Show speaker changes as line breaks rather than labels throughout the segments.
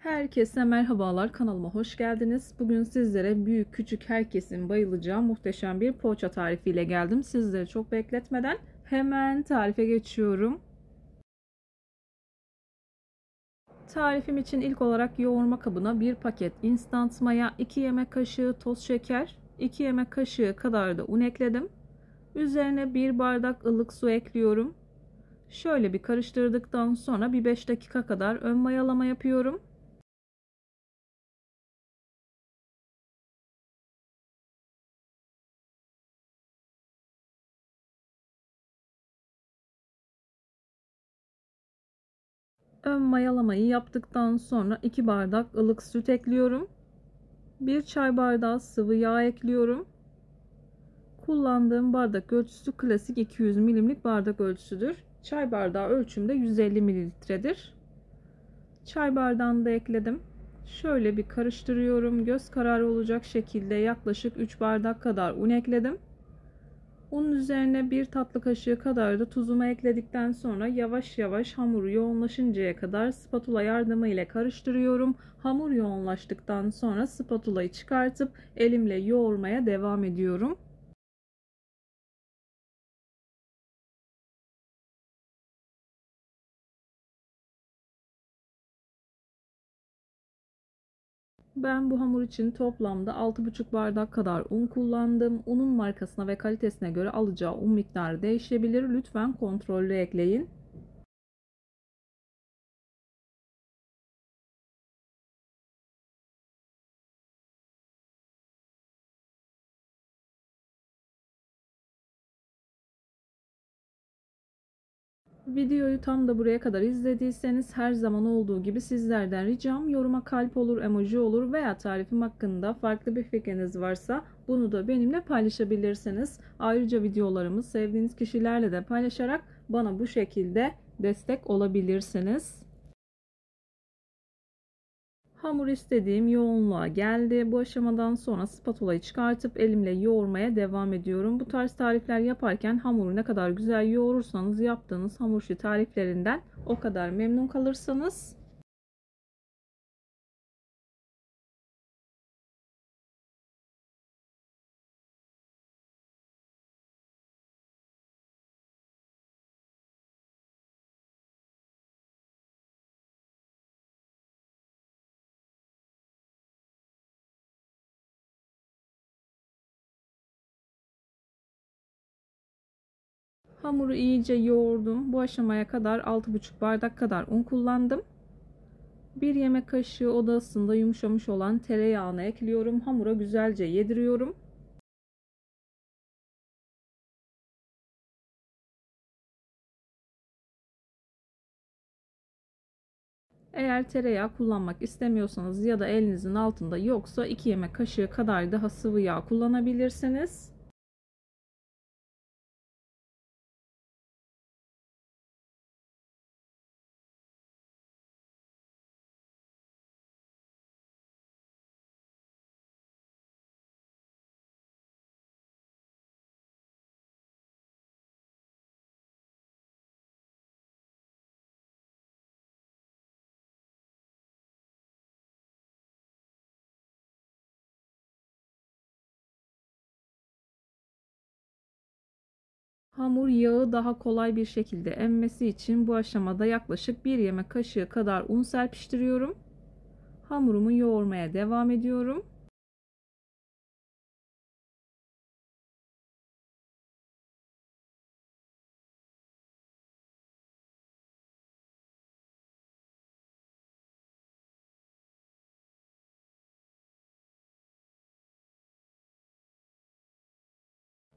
Herkese merhabalar, kanalıma hoş geldiniz. Bugün sizlere büyük küçük herkesin bayılacağı muhteşem bir poğaça tarifiyle geldim. Sizleri çok bekletmeden hemen tarife geçiyorum. Tarifim için ilk olarak yoğurma kabına 1 paket instant maya, 2 yemek kaşığı toz şeker, 2 yemek kaşığı kadar da un ekledim. Üzerine 1 bardak ılık su ekliyorum. Şöyle bir karıştırdıktan sonra bir 5 dakika kadar ön mayalama yapıyorum. Ön mayalamayı yaptıktan sonra 2 bardak ılık süt ekliyorum. 1 çay bardağı sıvı yağ ekliyorum. Kullandığım bardak ölçüsü klasik 200 milimlik bardak ölçüsüdür. Çay bardağı ölçümde 150 mililitredir. Çay bardağını da ekledim. Şöyle bir karıştırıyorum. Göz kararı olacak şekilde yaklaşık 3 bardak kadar un ekledim. Unun üzerine 1 tatlı kaşığı kadar da tuzumu ekledikten sonra yavaş yavaş hamuru yoğunlaşıncaya kadar spatula yardımı ile karıştırıyorum. Hamur yoğunlaştıktan sonra spatulayı çıkartıp elimle yoğurmaya devam ediyorum. Ben bu hamur için toplamda 6,5 bardak kadar un kullandım. Unun markasına ve kalitesine göre alacağı un miktarı değişebilir. Lütfen kontrollü ekleyin. Videoyu tam da buraya kadar izlediyseniz her zaman olduğu gibi sizlerden ricam yoruma kalp olur, emoji olur veya tarifim hakkında farklı bir fikriniz varsa bunu da benimle paylaşabilirsiniz. Ayrıca videolarımı sevdiğiniz kişilerle de paylaşarak bana bu şekilde destek olabilirsiniz. Hamur istediğim yoğunluğa geldi. Bu aşamadan sonra spatulayı çıkartıp elimle yoğurmaya devam ediyorum. Bu tarz tarifler yaparken hamuru ne kadar güzel yoğurursanız yaptığınız hamur işi tariflerinden o kadar memnun kalırsınız. Hamuru iyice yoğurdum. Bu aşamaya kadar 6,5 bardak kadar un kullandım. 1 yemek kaşığı oda ısısında yumuşamış olan tereyağını ekliyorum. Hamura güzelce yediriyorum. Eğer tereyağı kullanmak istemiyorsanız ya da elinizin altında yoksa 2 yemek kaşığı kadar daha sıvı yağ kullanabilirsiniz. Hamur yağı daha kolay bir şekilde emmesi için bu aşamada yaklaşık 1 yemek kaşığı kadar un serpiştiriyorum. Hamurumu yoğurmaya devam ediyorum.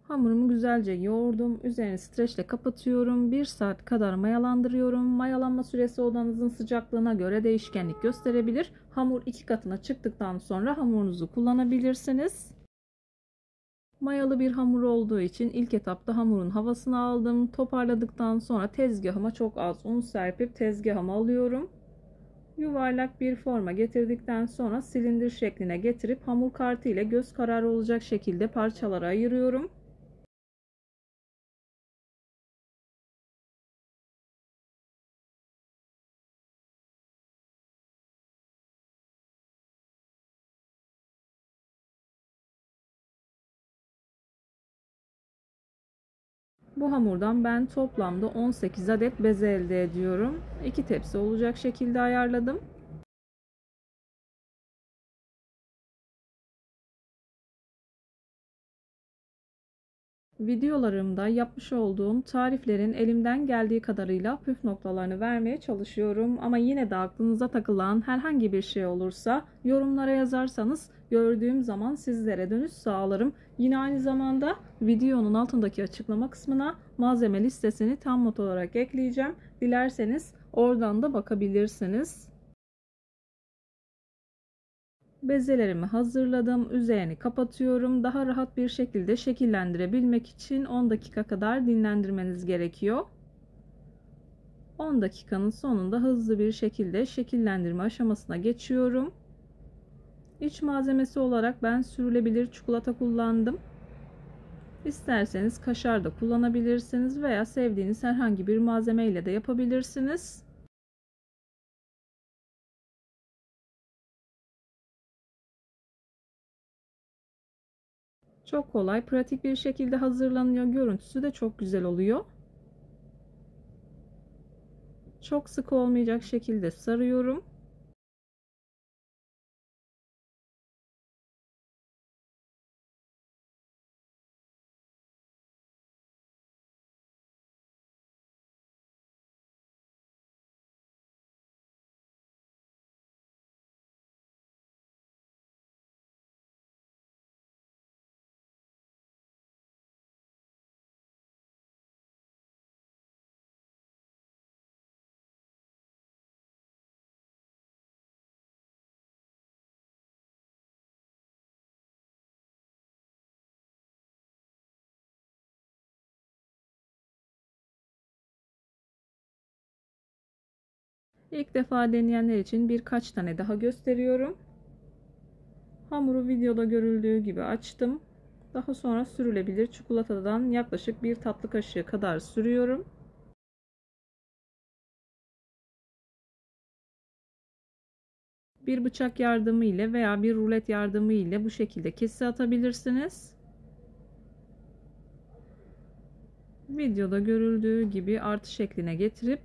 Hamurumu güzelce yoğurdum. Üzerini streçle kapatıyorum. 1 saat kadar mayalandırıyorum. Mayalanma süresi odanızın sıcaklığına göre değişkenlik gösterebilir. Hamur 2 katına çıktıktan sonra hamurunuzu kullanabilirsiniz. Mayalı bir hamur olduğu için ilk etapta hamurun havasını aldım. Toparladıktan sonra tezgahıma çok az un serpip tezgahıma alıyorum. Yuvarlak bir forma getirdikten sonra silindir şekline getirip hamur kartı ile göz kararı olacak şekilde parçalara ayırıyorum. Bu hamurdan ben toplamda 18 adet beze elde ediyorum. 2 tepsi olacak şekilde ayarladım. Videolarımda yapmış olduğum tariflerin elimden geldiği kadarıyla püf noktalarını vermeye çalışıyorum. Ama yine de aklınıza takılan herhangi bir şey olursa yorumlara yazarsanız gördüğüm zaman sizlere dönüş sağlarım. Yine aynı zamanda videonun altındaki açıklama kısmına malzeme listesini tam not olarak ekleyeceğim. Dilerseniz oradan da bakabilirsiniz. Bezelerimi hazırladım. Üzerini kapatıyorum. Daha rahat bir şekilde şekillendirebilmek için 10 dakika kadar dinlendirmeniz gerekiyor. 10 dakikanın sonunda hızlı bir şekilde şekillendirme aşamasına geçiyorum. İç malzemesi olarak ben sürülebilir çikolata kullandım. İsterseniz kaşar da kullanabilirsiniz veya sevdiğiniz herhangi bir malzeme ile de yapabilirsiniz. Çok kolay, pratik bir şekilde hazırlanıyor. Görüntüsü de çok güzel oluyor. Çok sık olmayacak şekilde sarıyorum. İlk defa deneyenler için birkaç tane daha gösteriyorum. Hamuru videoda görüldüğü gibi açtım. Daha sonra sürülebilir çikolatadan yaklaşık bir tatlı kaşığı kadar sürüyorum. Bir bıçak yardımı ile veya bir rulet yardımı ile bu şekilde kese atabilirsiniz. Videoda görüldüğü gibi artı şekline getirip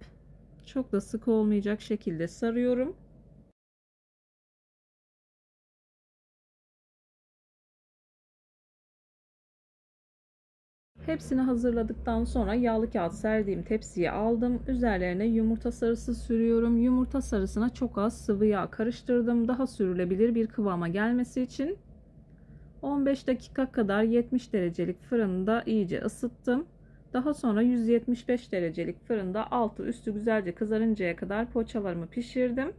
çok da sık olmayacak şekilde sarıyorum. Hepsini hazırladıktan sonra yağlı kağıt serdiğim tepsiye aldım. Üzerlerine yumurta sarısı sürüyorum. Yumurta sarısına çok az sıvı yağ karıştırdım. Daha sürülebilir bir kıvama gelmesi için. 15 dakika kadar 70 derecelik fırında iyice ısıttım. Daha sonra 175 derecelik fırında altı üstü güzelce kızarıncaya kadar poğaçalarımı pişirdim.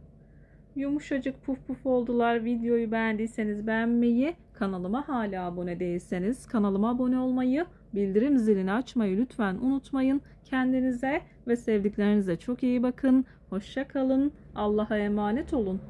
Yumuşacık puf puf oldular. Videoyu beğendiyseniz beğenmeyi, kanalıma hala abone değilseniz kanalıma abone olmayı, bildirim zilini açmayı lütfen unutmayın. Kendinize ve sevdiklerinize çok iyi bakın. Hoşça kalın. Allah'a emanet olun.